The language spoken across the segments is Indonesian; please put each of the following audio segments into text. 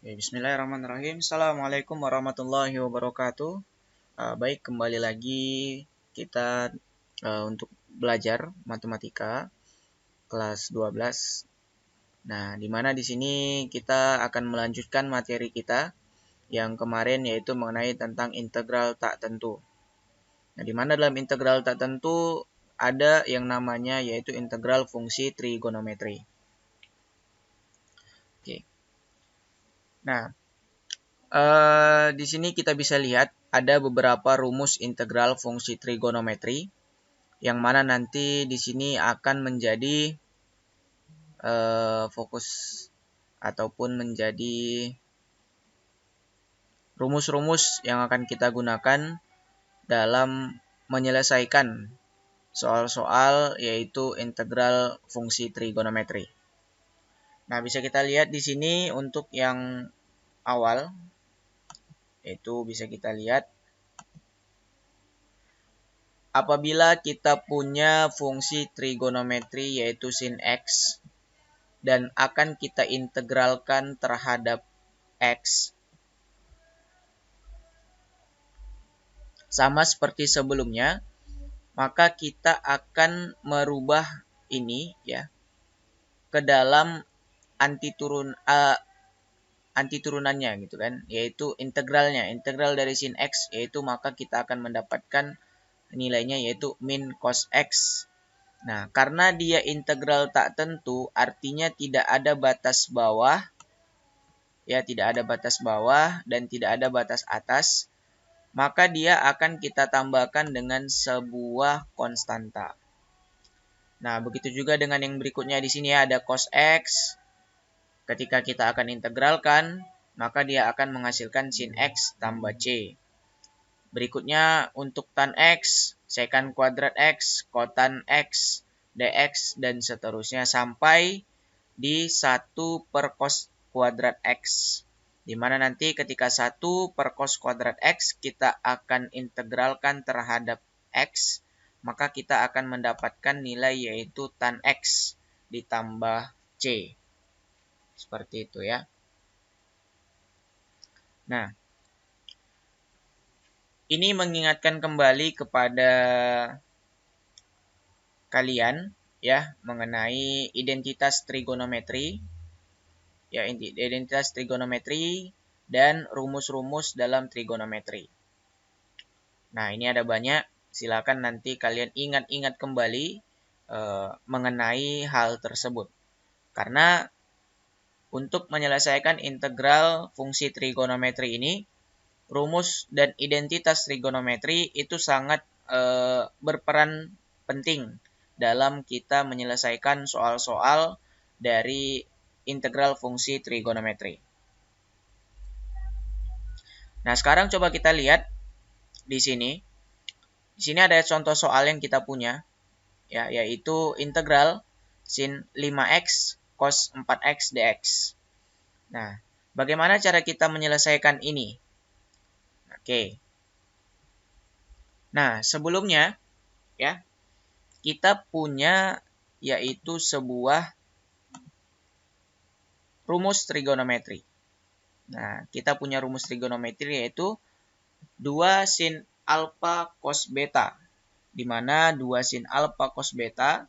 Oke, bismillahirrahmanirrahim. Assalamualaikum warahmatullahi wabarakatuh. Baik, kembali lagi kita untuk belajar matematika kelas 12. Nah, di mana di sini kita akan melanjutkan materi kita yang kemarin, yaitu mengenai tentang integral tak tentu. Nah, di mana dalam integral tak tentu ada yang namanya yaitu integral fungsi trigonometri. Oke. Nah, di sini kita bisa lihat ada beberapa rumus integral fungsi trigonometri, yang mana nanti di sini akan menjadi fokus ataupun menjadi rumus-rumus yang akan kita gunakan dalam menyelesaikan soal-soal yaitu integral fungsi trigonometri. Nah, bisa kita lihat di sini untuk yang awal, yaitu bisa kita lihat apabila kita punya fungsi trigonometri yaitu sin x dan akan kita integralkan terhadap x, sama seperti sebelumnya, maka kita akan merubah ini ya ke dalam antiturunannya gitu kan, yaitu integralnya. Integral dari sin x yaitu maka kita akan mendapatkan nilainya yaitu min cos x. Nah, karena dia integral tak tentu, artinya tidak ada batas bawah, ya tidak ada batas bawah dan tidak ada batas atas, maka dia akan kita tambahkan dengan sebuah konstanta. Nah, begitu juga dengan yang berikutnya di sini ya, ada cos x. Ketika kita akan integralkan, maka dia akan menghasilkan sin x tambah c. Berikutnya untuk tan x, secant kuadrat x, kotan x, dx, dan seterusnya sampai di 1 per cos kuadrat x. Dimana nanti ketika 1 per cos kuadrat x kita akan integralkan terhadap x, maka kita akan mendapatkan nilai yaitu tan x ditambah c. Seperti itu ya. Nah, ini mengingatkan kembali kepada kalian ya mengenai identitas trigonometri, ya identitas trigonometri dan rumus-rumus dalam trigonometri. Nah, ini ada banyak, silakan nanti kalian ingat-ingat kembali mengenai hal tersebut. Karena untuk menyelesaikan integral fungsi trigonometri ini, rumus dan identitas trigonometri itu sangat berperan penting dalam kita menyelesaikan soal-soal dari integral fungsi trigonometri. Nah, sekarang coba kita lihat di sini. Di sini ada contoh soal yang kita punya, ya, yaitu integral sin 5x cos 4x dx. Nah, bagaimana cara kita menyelesaikan ini? Oke. Nah, sebelumnya ya, kita punya yaitu sebuah rumus trigonometri. Nah, kita punya rumus trigonometri yaitu 2 sin alfa cos beta, di mana 2 sin alfa cos beta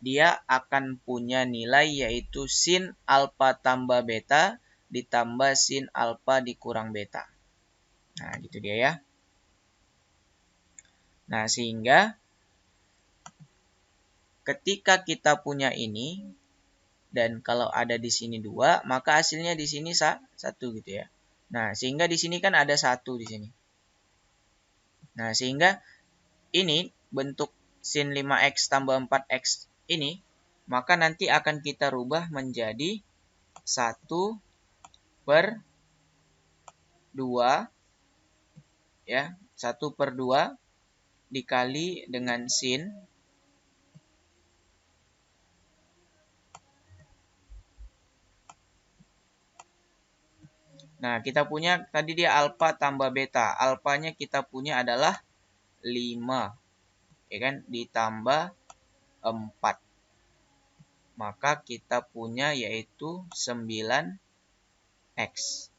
dia akan punya nilai yaitu sin alfa tambah beta ditambah sin alfa dikurang beta. Nah, gitu dia ya. Nah, sehingga ketika kita punya ini, dan kalau ada di sini 2, maka hasilnya di sini 1 gitu ya. Nah, sehingga di sini kan ada 1 di sini. Nah, sehingga ini bentuk sin 5x tambah 4x ini, maka nanti akan kita rubah menjadi 1 per 2 ya, 1 per 2 dikali dengan sin Nah, kita punya tadi dia alfa tambah beta. Alfanya kita punya adalah 5. Ya kan? Ditambah 4. Maka kita punya yaitu 9x.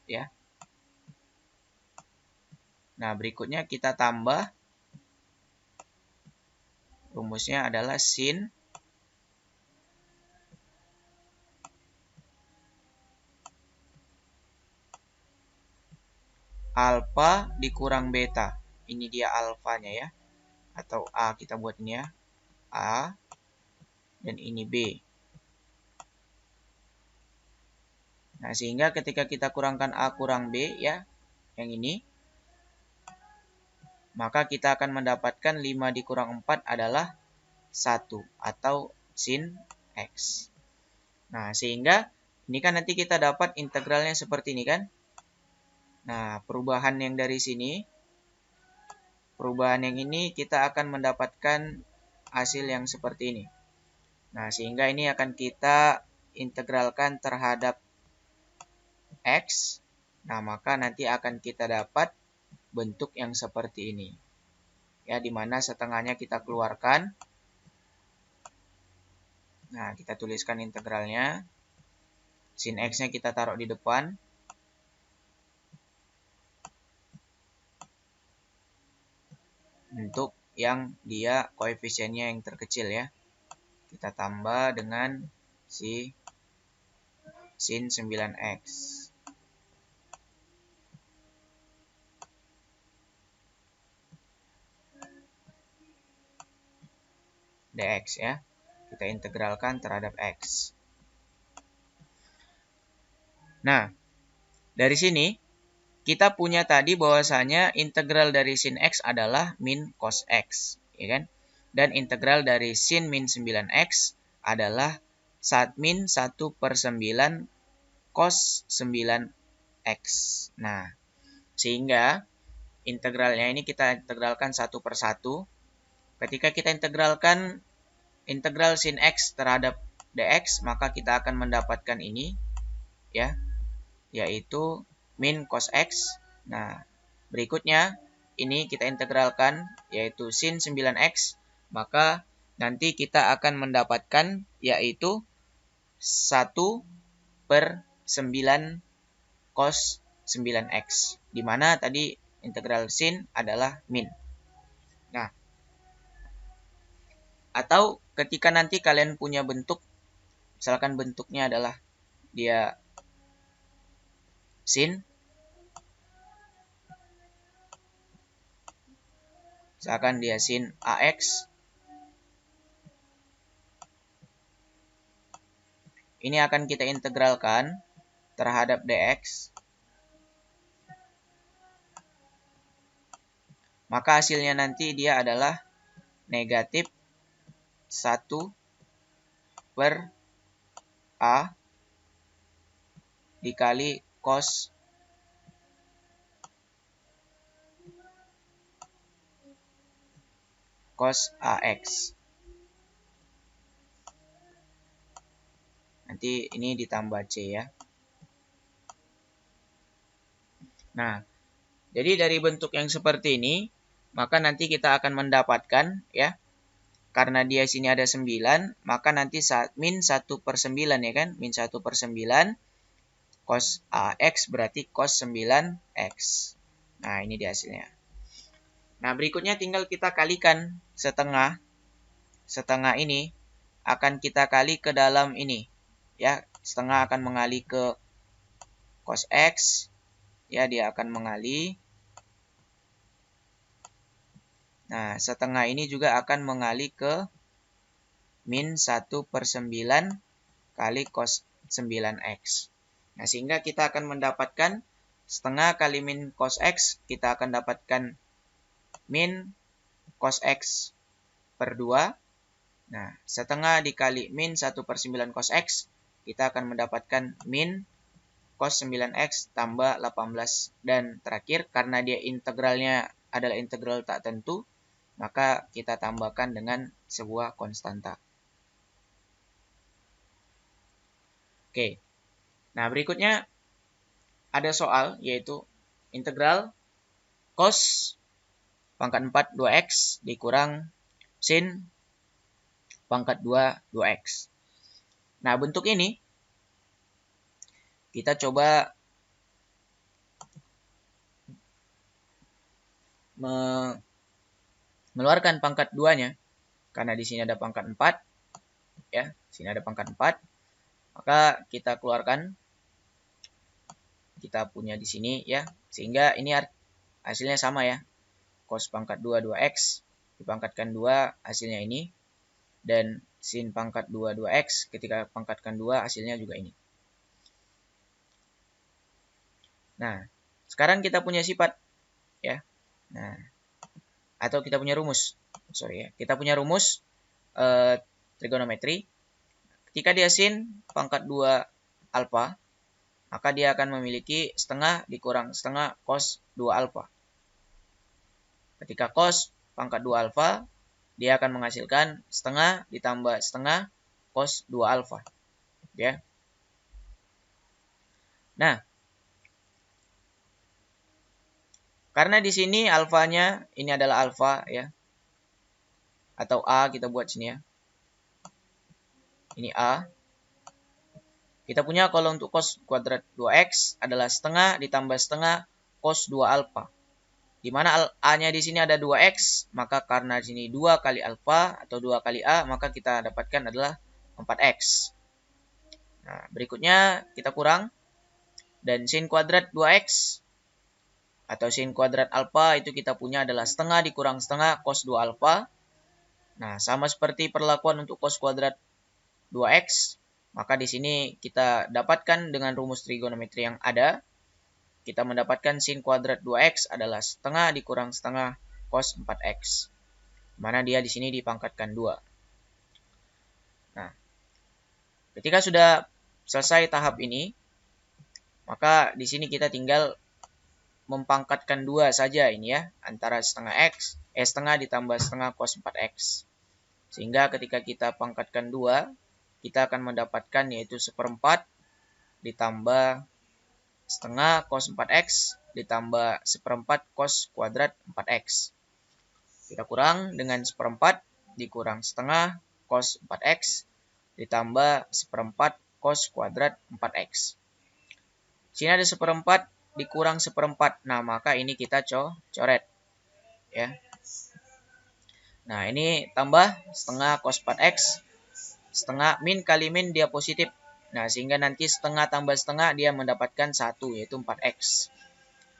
ya. Nah, berikutnya kita tambah. Rumusnya adalah sin alfa dikurang beta. Ini dia alfanya ya. Atau A kita buat ini ya. A. Dan ini B. Nah, sehingga ketika kita kurangkan A kurang B ya. Yang ini. Maka kita akan mendapatkan 5 dikurang 4 adalah 1. Atau sin X. Nah, sehingga ini kan nanti kita dapat integralnya seperti ini kan. Nah, perubahan yang dari sini, perubahan yang ini kita akan mendapatkan hasil yang seperti ini. Nah, sehingga ini akan kita integralkan terhadap X. Nah, maka nanti akan kita dapat bentuk yang seperti ini. Ya, dimana setengahnya kita keluarkan. Nah, kita tuliskan integralnya. Sin X-nya kita taruh di depan. Untuk yang dia koefisiennya yang terkecil ya. Kita tambah dengan si sin 9X. dx ya. Kita integralkan terhadap X. Nah, dari sini kita punya tadi bahwasanya integral dari sin X adalah min cos X, ya kan? Dan integral dari sin min 9X adalah min 1/9 cos 9X. Nah, sehingga integralnya ini kita integralkan satu per satu. Ketika kita integralkan integral sin X terhadap dx, maka kita akan mendapatkan ini, ya, yaitu min cos X. Nah, berikutnya ini kita integralkan yaitu sin 9X, maka nanti kita akan mendapatkan yaitu 1/9 cos 9X, di mana tadi integral sin adalah min. Nah, atau ketika nanti kalian punya bentuk, misalkan bentuknya adalah dia sin, misalkan dia sin AX, ini akan kita integralkan terhadap dx, maka hasilnya nanti dia adalah negatif 1/A dikali cos AX. Nanti ini ditambah C ya. Nah, jadi dari bentuk yang seperti ini, maka nanti kita akan mendapatkan ya, karena dia sini ada 9, maka nanti min 1/9 ya kan, min 1/9 cos AX berarti cos 9X. Nah, ini dia hasilnya. Nah, berikutnya tinggal kita kalikan setengah. Setengah ini akan kita kali ke dalam ini. Ya, setengah akan mengali ke cos X. Ya, dia akan mengali. Nah, setengah ini juga akan mengali ke min 1/9 kali cos 9X. Nah, sehingga kita akan mendapatkan setengah kali min cos X, kita akan dapatkan min cos X per 2. Nah, setengah dikali min 1/9 cos X, kita akan mendapatkan min cos 9X tambah 18. Dan terakhir, karena dia integralnya adalah integral tak tentu, maka kita tambahkan dengan sebuah konstanta. Oke. Nah, berikutnya ada soal, yaitu integral cos pangkat 4 2x dikurang sin pangkat 2 2x. Nah, bentuk ini kita coba mengeluarkan pangkat 2-nya, karena di sini ada pangkat 4, ya, sini ada pangkat 4, maka kita keluarkan, kita punya di sini, ya, sehingga ini hasilnya sama, ya, cos pangkat 2 2x dipangkatkan 2 hasilnya ini, dan sin pangkat 2 2x ketika pangkatkan 2 hasilnya juga ini. Nah, sekarang kita punya sifat, ya. Nah, atau kita punya rumus. Sorry ya. Kita punya rumus trigonometri. Ketika dia sin pangkat 2 alfa, maka dia akan memiliki setengah dikurang setengah cos 2 alfa. Ketika cos pangkat 2 alfa, dia akan menghasilkan setengah ditambah setengah cos 2 alfa. Ya. Nah, karena di sini alfanya ini adalah alfa, ya, atau A kita buat sini, ya. Ini A. Kita punya kalau untuk cos kuadrat 2x adalah setengah ditambah setengah cos 2 alfa. Di mana A-nya di sini ada 2x, maka karena di sini 2 kali alfa atau 2 kali A, maka kita dapatkan adalah 4x. Nah, berikutnya kita kurang, dan sin kuadrat 2x atau sin kuadrat alfa itu kita punya adalah setengah dikurang setengah cos 2 alfa. Nah, sama seperti perlakuan untuk cos kuadrat 2x, maka di sini kita dapatkan dengan rumus trigonometri yang ada, kita mendapatkan sin kuadrat 2x adalah setengah dikurang setengah cos 4x. Mana dia di sini dipangkatkan 2. Nah, ketika sudah selesai tahap ini, maka di sini kita tinggal mempangkatkan 2 saja ini, ya, antara setengah ditambah setengah cos 4x. Sehingga ketika kita pangkatkan 2, kita akan mendapatkan yaitu 1/4 ditambah setengah cos 4x ditambah 1/4 cos kuadrat 4x. Kita kurang dengan 1/4 dikurang setengah cos 4x ditambah 1/4 cos kuadrat 4x. Sini ada 1/4 dikurang 1/4. Nah, maka ini kita coret, ya. Nah, ini tambah setengah cos 4x, setengah min kali min dia positif. Nah, sehingga nanti setengah tambah setengah dia mendapatkan 1, yaitu 4x.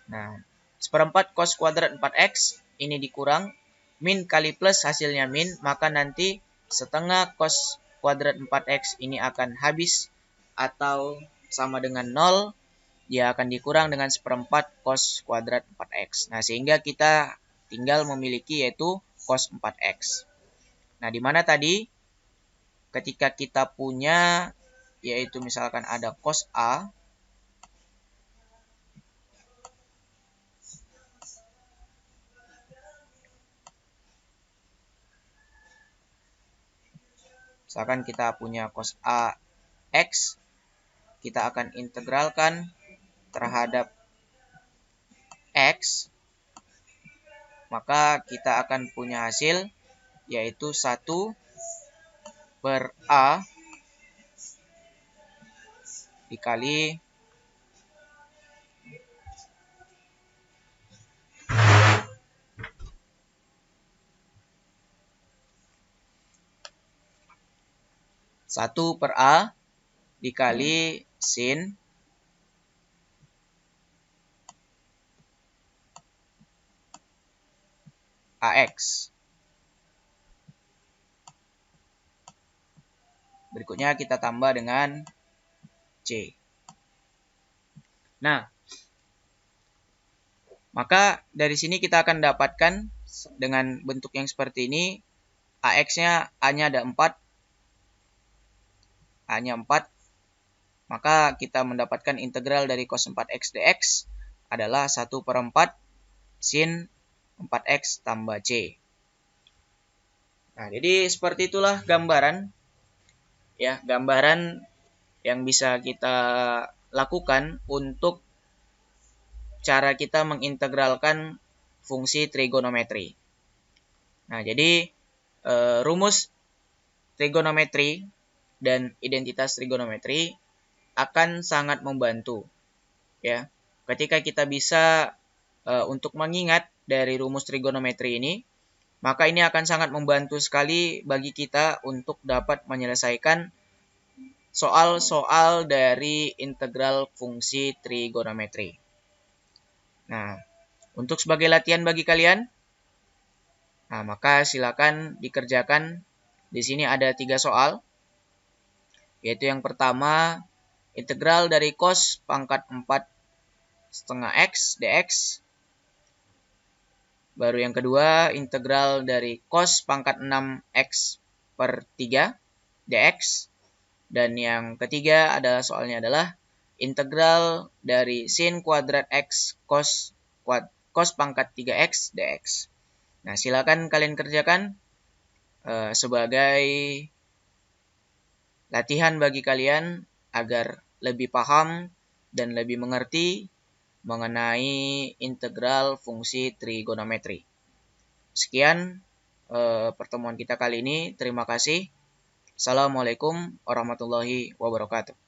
Nah, 1/4 cos kuadrat 4x ini dikurang, min kali plus hasilnya min, maka nanti setengah cos kuadrat 4x ini akan habis atau sama dengan 0. Dia akan dikurang dengan 1/4 cos kuadrat 4x. Nah, sehingga kita tinggal memiliki yaitu cos 4x. Nah, di mana tadi ketika kita punya yaitu misalkan ada cos A, misalkan kita punya cos A X, kita akan integralkan terhadap X, maka kita akan punya hasil yaitu 1/A dikali sin AX. Berikutnya kita tambah dengan C. Nah, maka dari sini kita akan dapatkan dengan bentuk yang seperti ini, AX-nya A-nya ada 4. A-nya 4. Maka kita mendapatkan integral dari cos 4x dx adalah 1/4 sin 4x tambah C. Nah, jadi seperti itulah gambaran, ya, gambaran yang bisa kita lakukan untuk cara kita mengintegralkan fungsi trigonometri. Nah, jadi rumus trigonometri dan identitas trigonometri akan sangat membantu, ya, ketika kita bisa untuk mengingat dari rumus trigonometri ini, maka ini akan sangat membantu sekali bagi kita untuk dapat menyelesaikan soal-soal dari integral fungsi trigonometri. Nah, untuk sebagai latihan bagi kalian, maka silakan dikerjakan. Di sini ada 3 soal, yaitu yang pertama, integral dari cos pangkat 4 setengah x dx. Baru yang kedua, integral dari cos pangkat 6x per 3 dx. Dan yang ketiga adalah soalnya adalah integral dari sin kuadrat x cos pangkat 3x dx. Nah, silakan kalian kerjakan sebagai latihan bagi kalian agar lebih paham dan lebih mengerti mengenai integral fungsi trigonometri. Sekian pertemuan kita kali ini. Terima kasih. Assalamualaikum warahmatullahi wabarakatuh.